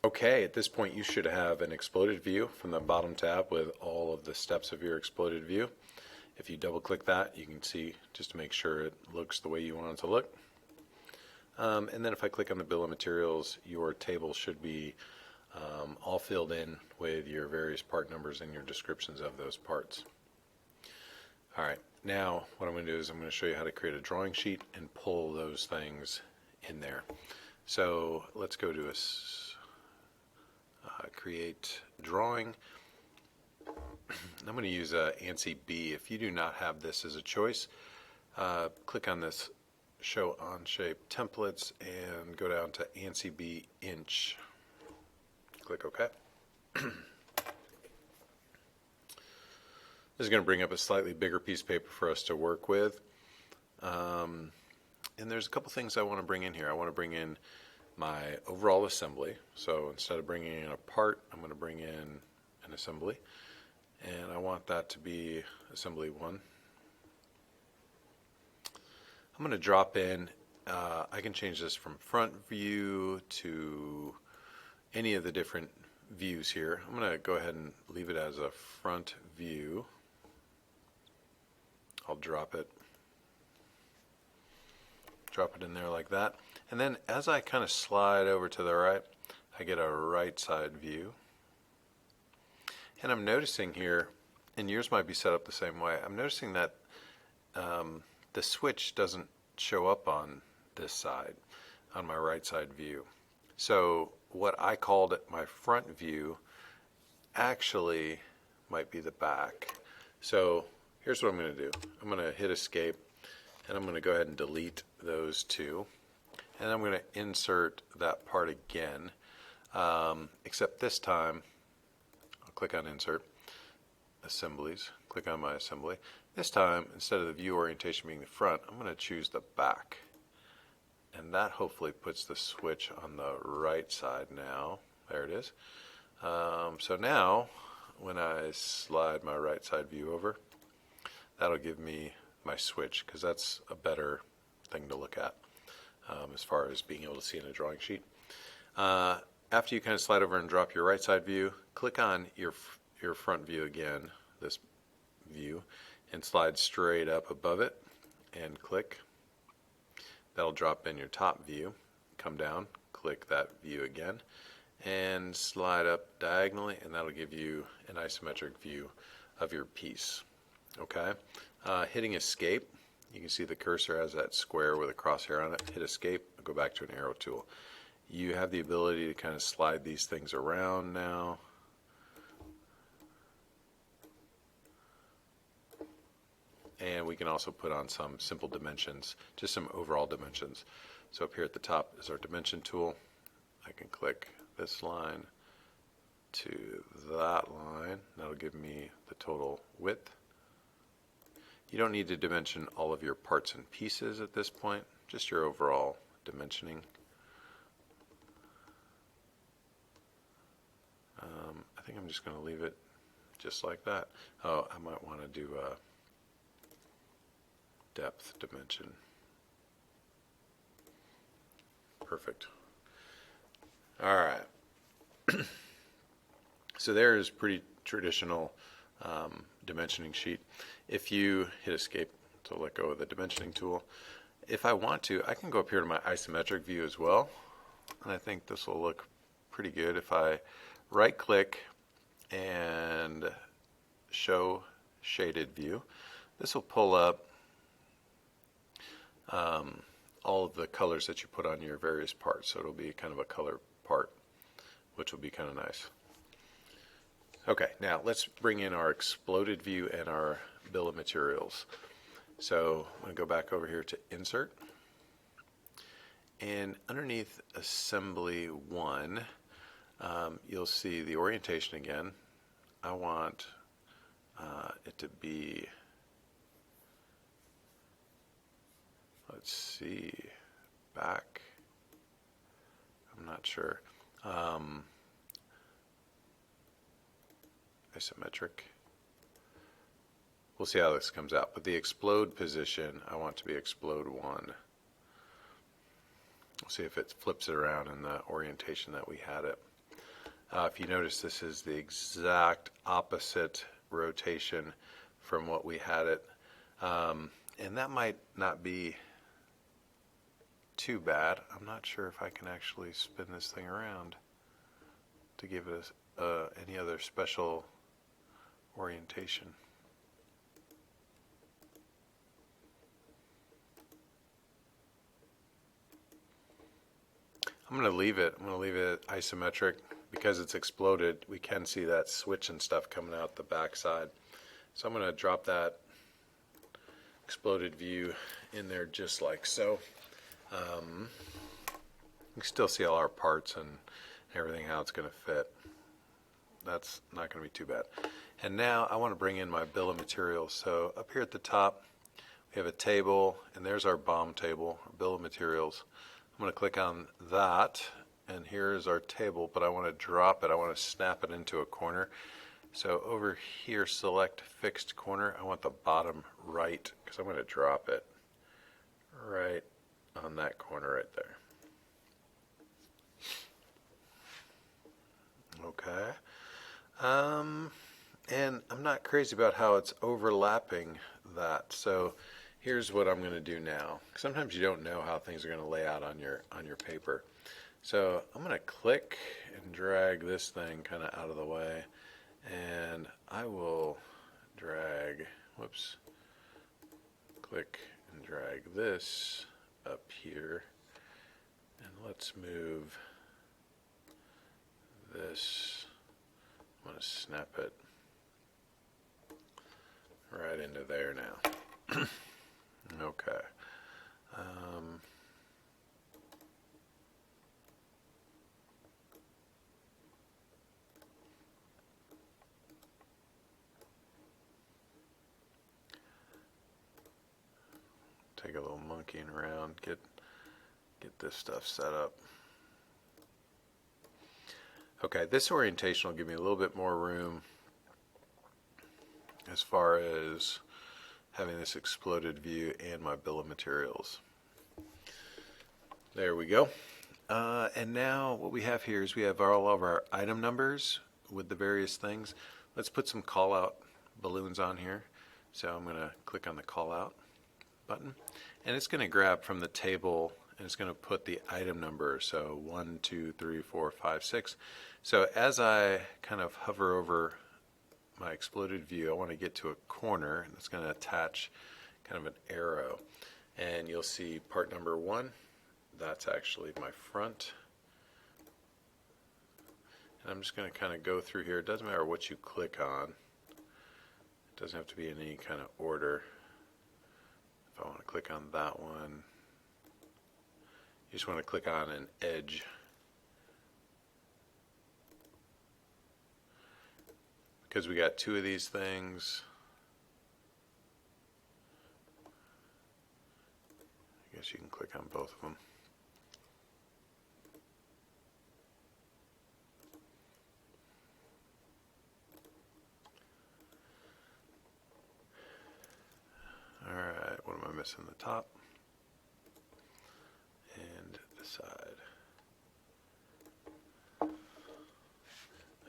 Okay, at this point you should have an exploded view from the bottom tab with all of the steps of your exploded view. If you double click that, you can see just to make sure it looks the way you want it to look. And then if I click on the bill of materials, your table should be all filled in with your various part numbers and your descriptions of those parts. All right, now what I'm going to do is I'm going to show you how to create a drawing sheet and pull those things in there. So let's go to create drawing. I'm going to use ANSI B. If you do not have this as a choice, click on this Show Onshape Templates and go down to ANSI B Inch. Click OK. This is going to bring up a slightly bigger piece of paper for us to work with. And there's a couple things I want to bring in here. I want to bring in my overall assembly. So instead of bringing in a part, I'm going to bring in an assembly. And I want that to be assembly 1. I'm going to drop in, I can change this from front view to any of the different views here. I'm going to go ahead and leave it as a front view. I'll drop it in there like that. And then as I kind of slide over to the right, I get a right side view. And I'm noticing here, and yours might be set up the same way, I'm noticing that the switch doesn't show up on this side, on my right side view. So what I called it my front view actually might be the back. So here's what I'm going to do. I'm going to hit escape and I'm going to go ahead and delete those two. And I'm going to insert that part again, except this time I'll click on insert, assemblies, click on my assembly. This time, instead of the view orientation being the front, I'm going to choose the back. And that hopefully puts the switch on the right side now. There it is. So now, when I slide my right side view over, that'll give me my switch, because that's a better thing to look at as far as being able to see in a drawing sheet. After you kind of slide over and drop your right side view, click on your front view again, this view, and slide straight up above it and click. That'll drop in your top view. Come down, click that view again, and slide up diagonally, and that'll give you an isometric view of your piece. Okay, hitting escape, you can see the cursor has that square with a crosshair on it. Hit escape, go back to an arrow tool. You have the ability to kind of slide these things around now. And we can also put on some simple dimensions, just some overall dimensions. So up here at the top is our dimension tool. I can click this line to that line. That'll give me the total width. You don't need to dimension all of your parts and pieces at this point, just your overall dimensioning. I think I'm just going to leave it just like that. Oh, I might want to do a depth dimension. Perfect. All right. So there is pretty traditional dimensioning sheet. If you hit escape to let go of the dimensioning tool, if I want to, I can go up here to my isometric view as well, and I think this will look pretty good. If I right click and show shaded view, this will pull up all of the colors that you put on your various parts. So it'll be kind of a color part, which will be kind of nice. Okay, now let's bring in our exploded view and our bill of materials. So I'm going to go back over here to insert. And underneath assembly 1, you'll see the orientation again. I want it to be, let's see, back. I'm not sure. Isometric. We'll see how this comes out. But the explode position, I want to be explode 1. We'll see if it flips it around in the orientation that we had it. If you notice, this is the exact opposite rotation from what we had it. And that might not be too bad. I'm not sure if I can actually spin this thing around to give it any other special orientation. I'm going to leave it. I'm going to leave it isometric because it's exploded. We can see that switch and stuff coming out the back side. So I'm going to drop that exploded view in there just like so. You can still see all our parts and everything, how it's going to fit. That's not going to be too bad. And now I want to bring in my bill of materials. So up here at the top, we have a table, and there's our BOM table, our bill of materials. I'm going to click on that, and here's our table, but I want to drop it. I want to snap it into a corner. So over here, select fixed corner. I want the bottom right, because I'm going to drop it right on that corner right there. Okay. And I'm not crazy about how it's overlapping that. So here's what I'm going to do now. Sometimes you don't know how things are going to lay out on your paper. So I'm going to click and drag this thing kind of out of the way, and I will drag, whoops, click and drag this up here, and let's move this. I'm going to snap it right into there now. Okay. Take a little monkeying around, get this stuff set up. Okay, this orientation will give me a little bit more room as far as having this exploded view and my bill of materials. There we go. And now what we have here is we have all of our item numbers with the various things. Let's put some call out balloons on here. So I'm going to click on the call out button, and it's going to grab from the table, and it's going to put the item number. So 1, 2, 3, 4, 5, 6. So as I kind of hover over my exploded view, I want to get to a corner, and it's going to attach kind of an arrow. And you'll see part number 1, that's actually my front. And I'm just going to kind of go through here. It doesn't matter what you click on. It doesn't have to be in any kind of order. If I want to click on that one, you just want to click on an edge. Because we got 2 of these things, I guess you can click on both of them. All right, what am I missing? The top and the side.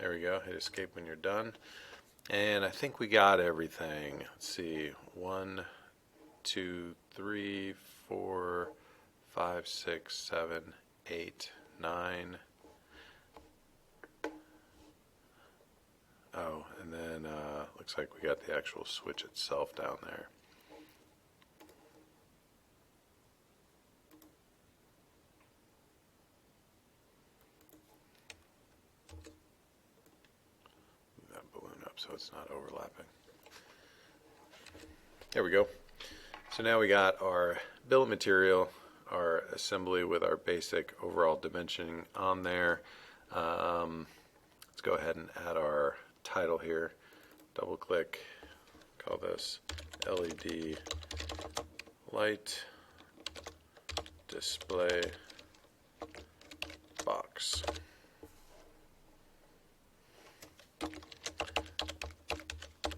There we go. Hit escape when you're done. And I think we got everything. Let's see. 1, 2, 3, 4, 5, 6, 7, 8, 9. Oh, and then looks like we got the actual switch itself down there. So it's not overlapping. There we go. So now we got our bill of material, our assembly with our basic overall dimensioning on there. Let's go ahead and add our title here. Double click, call this LED light display box.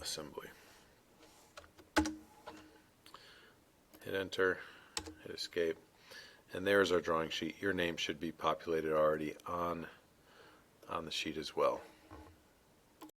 Assembly. Hit enter, hit escape, and there's our drawing sheet. Your name should be populated already on on the sheet as well.